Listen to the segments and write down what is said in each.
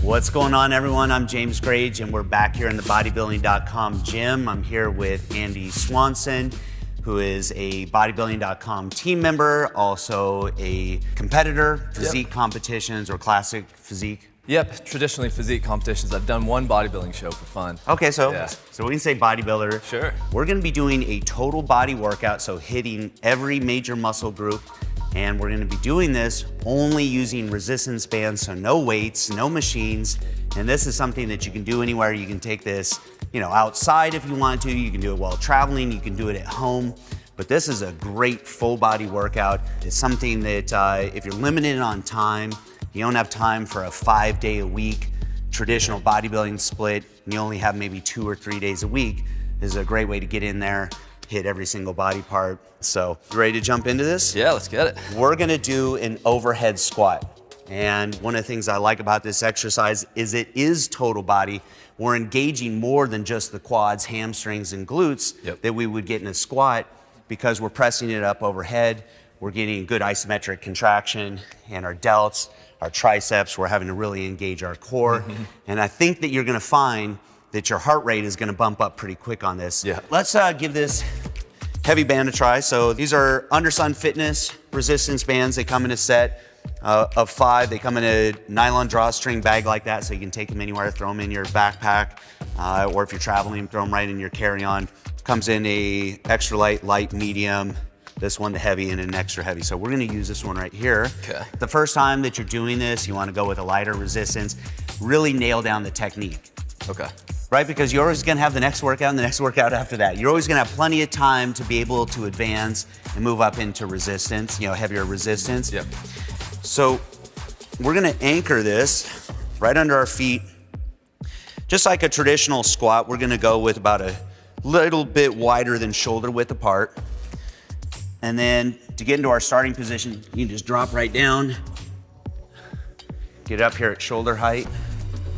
What's going on, everyone? I'm James Grage, and we're back here in the bodybuilding.com gym. I'm here with Andy Swanson, who is a bodybuilding.com team member, also a competitor, physique competitions or classic physique. Yep, traditionally physique competitions. I've done one bodybuilding show for fun. Okay, so we can say bodybuilder. Sure. We're gonna be doing a total body workout, so hitting every major muscle group. And we're gonna be doing this only using resistance bands, so no weights, no machines. And this is something that you can do anywhere. You can take this, outside if you want to. You can do it while traveling. You can do it at home. But this is a great full body workout. It's something that if you're limited on time, you don't have time for a 5-day-a-week traditional bodybuilding split, and you only have maybe 2 or 3 days a week, this is a great way to get in there, hit every single body part. So, you ready to jump into this? Yeah, let's get it. We're gonna do an overhead squat. And one of the things I like about this exercise is it is total body. We're engaging more than just the quads, hamstrings, and glutes that we would get in a squat, because we're pressing it up overhead. We're getting good isometric contraction and our delts, our triceps. We're having to really engage our core. And I think that you're gonna find that your heart rate is gonna bump up pretty quick on this. Yeah. Let's give this heavy band a try. So these are Undersun Fitness resistance bands. They come in a set of 5. They come in a nylon drawstring bag like that, so you can take them anywhere, throw them in your backpack, or if you're traveling, throw them right in your carry-on. Comes in a extra light, medium, this one the heavy, and an extra heavy. So we're gonna use this one right here. Okay. The first time that you're doing this, you wanna go with a lighter resistance, really nail down the technique. Okay. Right, because you're always gonna have the next workout and the next workout after that. You're always gonna have plenty of time to be able to advance and move up into resistance, heavier resistance. Yep. So we're gonna anchor this right under our feet. Just like a traditional squat, we're gonna go with about a little bit wider than shoulder width apart. And then to get into our starting position, you can just drop right down, get up here at shoulder height,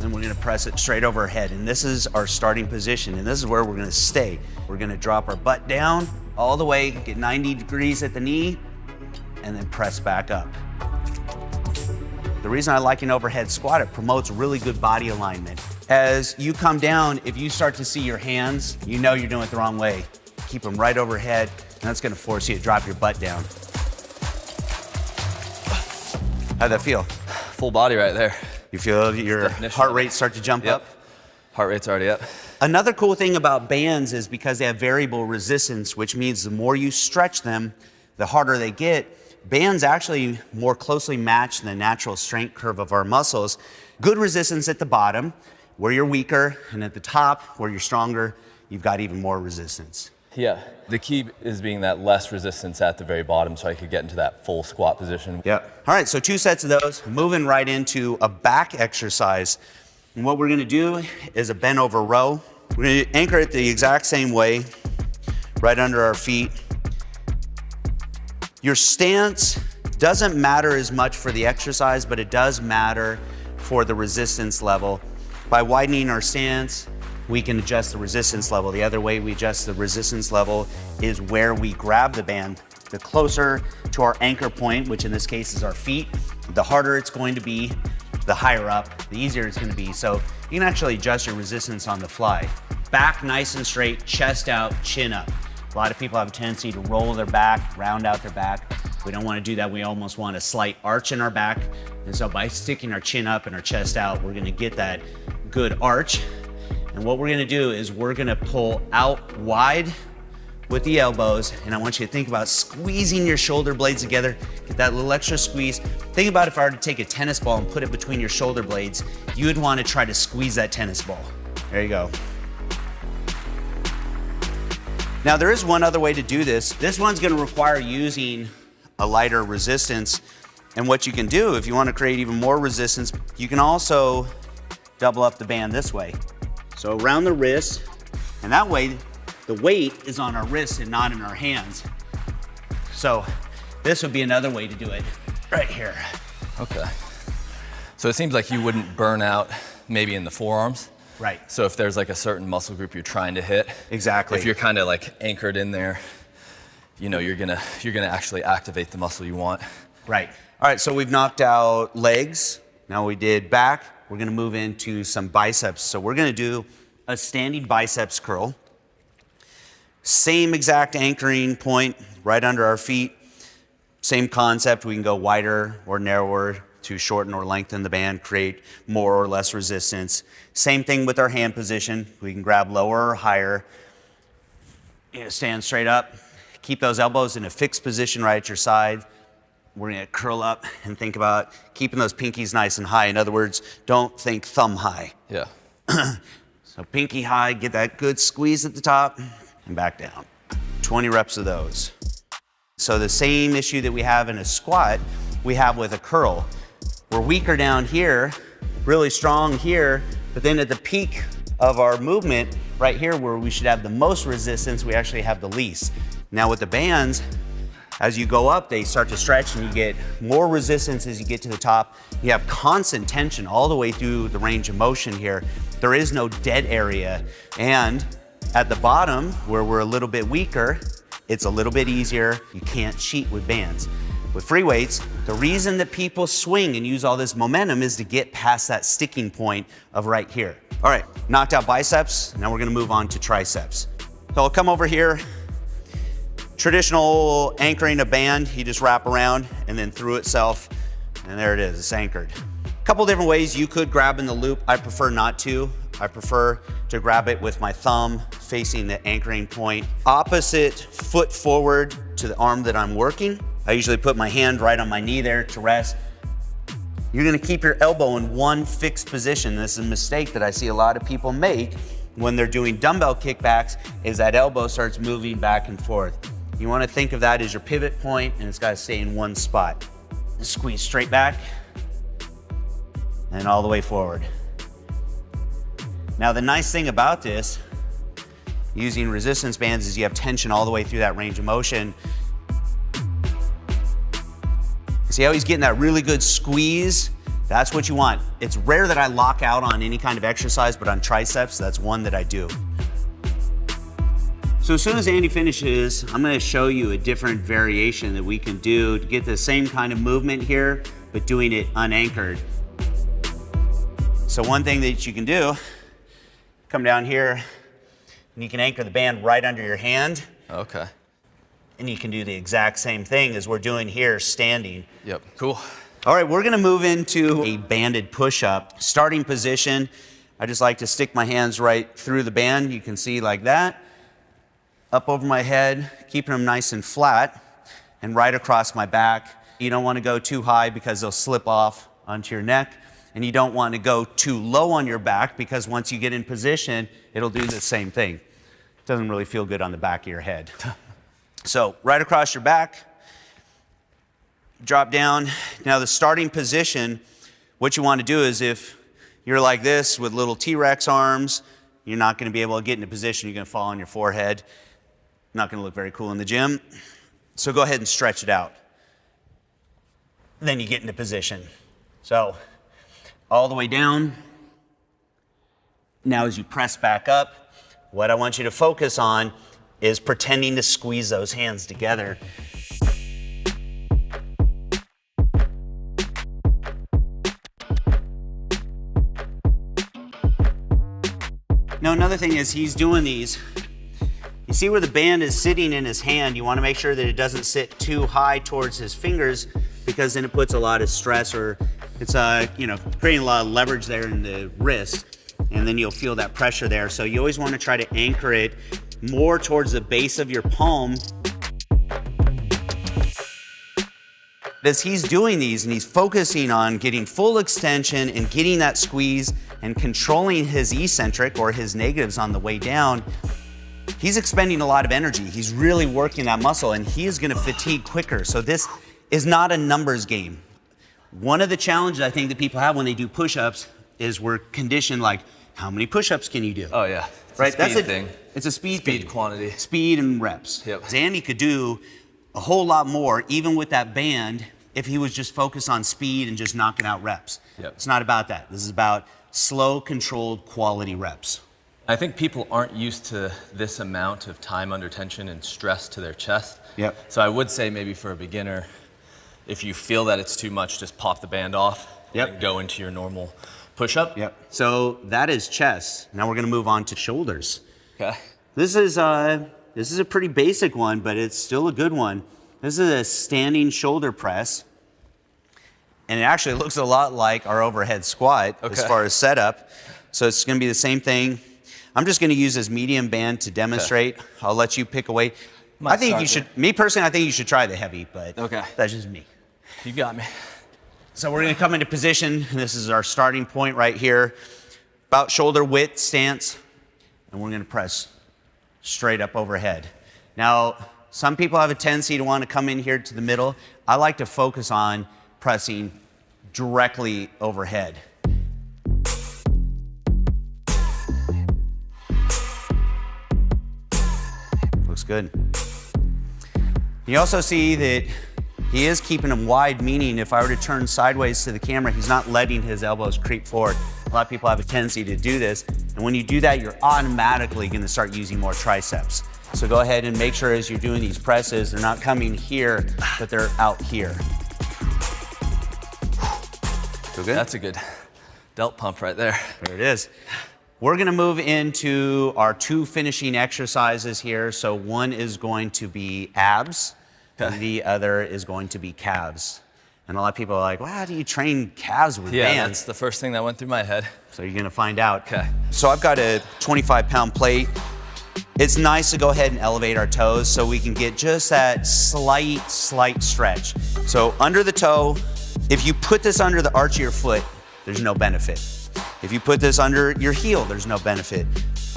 and we're gonna press it straight over our head. And this is our starting position, and this is where we're gonna stay. We're gonna drop our butt down all the way, get 90 degrees at the knee, and then press back up. The reason I like an overhead squat, it promotes really good body alignment. As you come down, if you start to see your hands, you know you're doing it the wrong way. Keep them right overhead, and that's gonna force you to drop your butt down. How'd that feel? Full body right there. You feel your heart rate start to jump up? Heart rate's already up. Another cool thing about bands is because they have variable resistance, which means the more you stretch them, the harder they get. Bands actually more closely match the natural strength curve of our muscles. Good resistance at the bottom, where you're weaker, and at the top, where you're stronger, you've got even more resistance. Yeah, the key is being that less resistance at the very bottom, so I could get into that full squat position. Yep. All right, so 2 sets of those. Moving right into a back exercise. And what we're gonna do is a bent over row. We're gonna anchor it the exact same way, right under our feet. Your stance doesn't matter as much for the exercise, but it does matter for the resistance level. By widening our stance, we can adjust the resistance level. The other way we adjust the resistance level is where we grab the band. The closer to our anchor point, which in this case is our feet, the harder it's going to be, the higher up, the easier it's gonna be. So you can actually adjust your resistance on the fly. Back nice and straight, chest out, chin up. A lot of people have a tendency to roll their back, round out their back. We don't wanna do that. We almost want a slight arch in our back. And so by sticking our chin up and our chest out, we're gonna get that good arch. And what we're gonna do is we're gonna pull out wide with the elbows, and I want you to think about squeezing your shoulder blades together, get that little extra squeeze. Think about if I were to take a tennis ball and put it between your shoulder blades, you would wanna try to squeeze that tennis ball. There you go. Now there is one other way to do this. This one's gonna require using a lighter resistance. And what you can do, if you wanna create even more resistance, you can also double up the band this way. So around the wrist, and that way the weight is on our wrists and not in our hands. So this would be another way to do it, right here. Okay. So it seems like you wouldn't burn out maybe in the forearms. Right. So if there's like a certain muscle group you're trying to hit. Exactly. If you're kind of like anchored in there, you're gonna actually activate the muscle you want. Right. All right, so we've knocked out legs. Now we did back, we're gonna move into some biceps. So we're gonna do a standing biceps curl. Same exact anchoring point right under our feet. Same concept, we can go wider or narrower to shorten or lengthen the band, create more or less resistance. Same thing with our hand position. We can grab lower or higher. Stand straight up. Keep those elbows in a fixed position right at your side. We're gonna curl up and think about keeping those pinkies nice and high. In other words, don't think thumb high. Yeah. So pinky high, get that good squeeze at the top and back down. 20 reps of those. So the same issue that we have in a squat, we have with a curl. We're weaker down here, really strong here, but then at the peak of our movement, right here where we should have the most resistance, we actually have the least. Now with the bands, as you go up, they start to stretch and you get more resistance as you get to the top. You have constant tension all the way through the range of motion here. There is no dead area. And at the bottom, where we're a little bit weaker, it's a little bit easier. You can't cheat with bands. With free weights, the reason that people swing and use all this momentum is to get past that sticking point of right here. All right, knocked out biceps. Now we're gonna move on to triceps. So I'll come over here. Traditional anchoring a band, you just wrap around and then through itself, and there it is, it's anchored. A couple different ways you could grab in the loop. I prefer not to. I prefer to grab it with my thumb facing the anchoring point. Opposite foot forward to the arm that I'm working. I usually put my hand right on my knee there to rest. You're gonna keep your elbow in one fixed position. This is a mistake that I see a lot of people make when they're doing dumbbell kickbacks, is that elbow starts moving back and forth. You wanna think of that as your pivot point, and it's gotta stay in one spot. Squeeze straight back, and all the way forward. Now the nice thing about this, using resistance bands, is you have tension all the way through that range of motion. See how he's getting that really good squeeze? That's what you want. It's rare that I lock out on any kind of exercise, but on triceps, that's one that I do. So as soon as Andy finishes, I'm gonna show you a different variation that we can do to get the same kind of movement here, but doing it unanchored. So one thing that you can do, come down here, and you can anchor the band right under your hand. Okay. And you can do the exact same thing as we're doing here, standing. Yep, cool. All right, we're gonna move into a banded push-up. Starting position, I just like to stick my hands right through the band. You can see like that. Up over my head, keeping them nice and flat, and right across my back. You don't wanna go too high because they'll slip off onto your neck. And you don't want to go too low on your back because once you get in position, it'll do the same thing. It doesn't really feel good on the back of your head. So right across your back, drop down. Now the starting position, what you want to do is if you're like this with little T-Rex arms, you're not going to be able to get into position. You're going to fall on your forehead. Not going to look very cool in the gym. So go ahead and stretch it out. Then you get into position. So all the way down. Now as you press back up, what I want you to focus on is pretending to squeeze those hands together. Now another thing is he's doing these. You see where the band is sitting in his hand, you wanna make sure that it doesn't sit too high towards his fingers because then it puts a lot of stress or it's creating a lot of leverage there in the wrist, and then you'll feel that pressure there. So you always want to try to anchor it more towards the base of your palm. As he's doing these and he's focusing on getting full extension and getting that squeeze and controlling his eccentric or his negatives on the way down, he's expending a lot of energy. He's really working that muscle and he is going to fatigue quicker. So this is not a numbers game. One of the challenges I think that people have when they do push-ups is we're conditioned like, how many push-ups can you do? Oh yeah, right? That's a thing. It's a speed thing. Quantity. Speed and reps. Yep. Andy could do a whole lot more, even with that band, if he was just focused on speed and just knocking out reps. Yep. It's not about that. This is about slow, controlled, quality reps. I think people aren't used to this amount of time under tension and stress to their chest. Yep. So I would say maybe for a beginner, if you feel that it's too much, just pop the band off Yep. and go into your normal Push up? Yep. So that is chest. Now we're gonna move on to shoulders. Okay. This is a pretty basic one, but it's still a good one. This is a standing shoulder press. And it actually looks a lot like our overhead squat as far as setup. So it's gonna be the same thing. I'm just gonna use this medium band to demonstrate. Okay. I'll let you pick a weight. I think you should, me personally, I think you should try the heavy, but that's just me. You got me. So we're gonna come into position. This is our starting point right here. About shoulder width stance. And we're gonna press straight up overhead. Now, some people have a tendency to wanna come in here to the middle. I like to focus on pressing directly overhead. Looks good. You also see that he is keeping them wide, meaning if I were to turn sideways to the camera, he's not letting his elbows creep forward. A lot of people have a tendency to do this, and when you do that, you're automatically gonna start using more triceps. So go ahead and make sure as you're doing these presses, they're not coming here, but they're out here. Feel good? That's a good delt pump right there. There it is. We're gonna move into our 2 finishing exercises here. So one is going to be abs, and the other is going to be calves. And a lot of people are like, well, how do you train calves with bands? Yeah, that's the first thing that went through my head. So you're gonna find out. Okay. So I've got a 25-pound plate. It's nice to go ahead and elevate our toes so we can get just that slight stretch. So under the toe, if you put this under the arch of your foot, there's no benefit. If you put this under your heel, there's no benefit.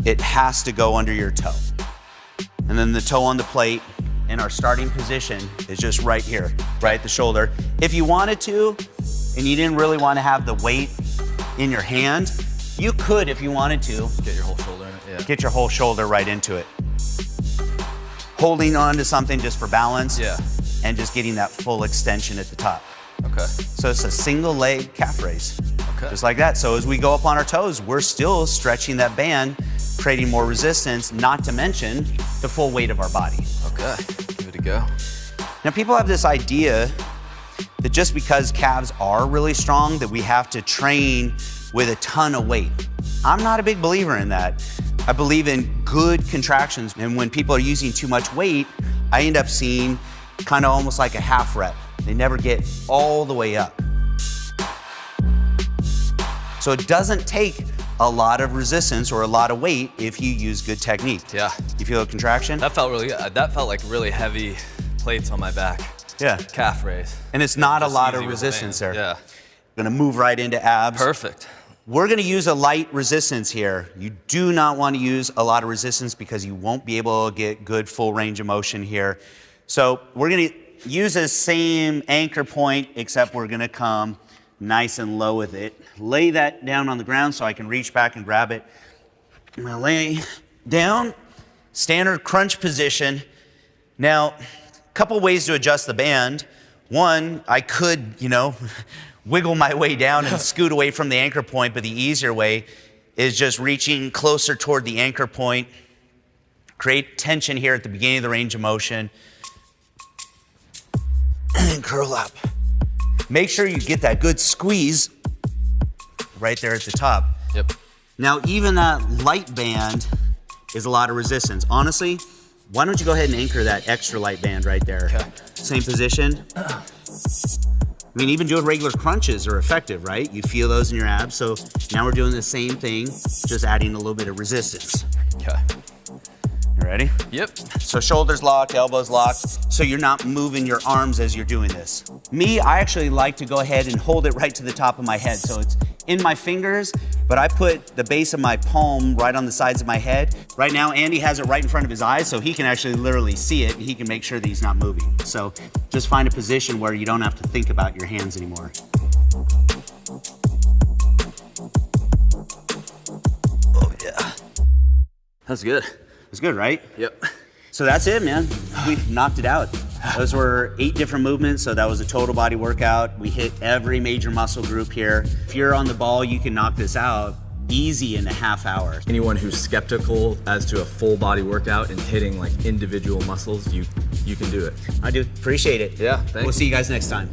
It has to go under your toe. And then the toe on the plate in our starting position is just right here, right at the shoulder. If you wanted to, and you didn't really want to have the weight in your hand, you could, if you wanted to, get your whole shoulder in it. Yeah. Get your whole shoulder right into it. Holding on to something just for balance. Yeah. And just getting that full extension at the top. Okay. So it's a single leg calf raise. Okay. Just like that. So as we go up on our toes, we're still stretching that band, creating more resistance, not to mention the full weight of our body. Okay, give it a go. Now people have this idea that just because calves are really strong, that we have to train with a ton of weight. I'm not a big believer in that. I believe in good contractions, and when people are using too much weight, I end up seeing kind of almost like a half rep. They never get all the way up. So it doesn't take a lot of resistance or a lot of weight if you use good technique. Yeah. You feel a contraction? That felt really good. That felt like really heavy plates on my back. Yeah. Calf raise. And it's not a lot of easy with resistance the there. band. Yeah. Gonna move right into abs. Perfect. We're gonna use a light resistance here. You do not wanna use a lot of resistance because you won't be able to get good full range of motion here. So we're gonna use the same anchor point, except we're gonna come nice and low with it. Lay that down on the ground so I can reach back and grab it. I'm gonna lay down, standard crunch position. Now, a couple ways to adjust the band. One, I could, wiggle my way down and scoot away from the anchor point, but the easier way is just reaching closer toward the anchor point. Create tension here at the beginning of the range of motion. And curl up. Make sure you get that good squeeze right there at the top. Yep. Now, even that light band is a lot of resistance. Honestly, why don't you go ahead and anchor that extra light band right there? Okay. Same position. I mean, even doing regular crunches are effective, right? You feel those in your abs. So now we're doing the same thing, just adding a little bit of resistance. Okay. You ready? Yep. So shoulders locked, elbows locked, so you're not moving your arms as you're doing this. Me, I actually like to go ahead and hold it right to the top of my head. So it's in my fingers, but I put the base of my palm right on the sides of my head. Right now, Andy has it right in front of his eyes, so he can actually literally see it. He can make sure that he's not moving. So just find a position where you don't have to think about your hands anymore. Oh yeah. That's good. It's good, right? Yep. So that's it, man. We knocked it out. Those were 8 different movements, so that was a total body workout. We hit every major muscle group here. If you're on the ball, you can knock this out easy in a half hour. Anyone who's skeptical as to a full body workout and hitting like individual muscles, you can do it. I do. Appreciate it. Yeah, thanks. We'll see you guys next time.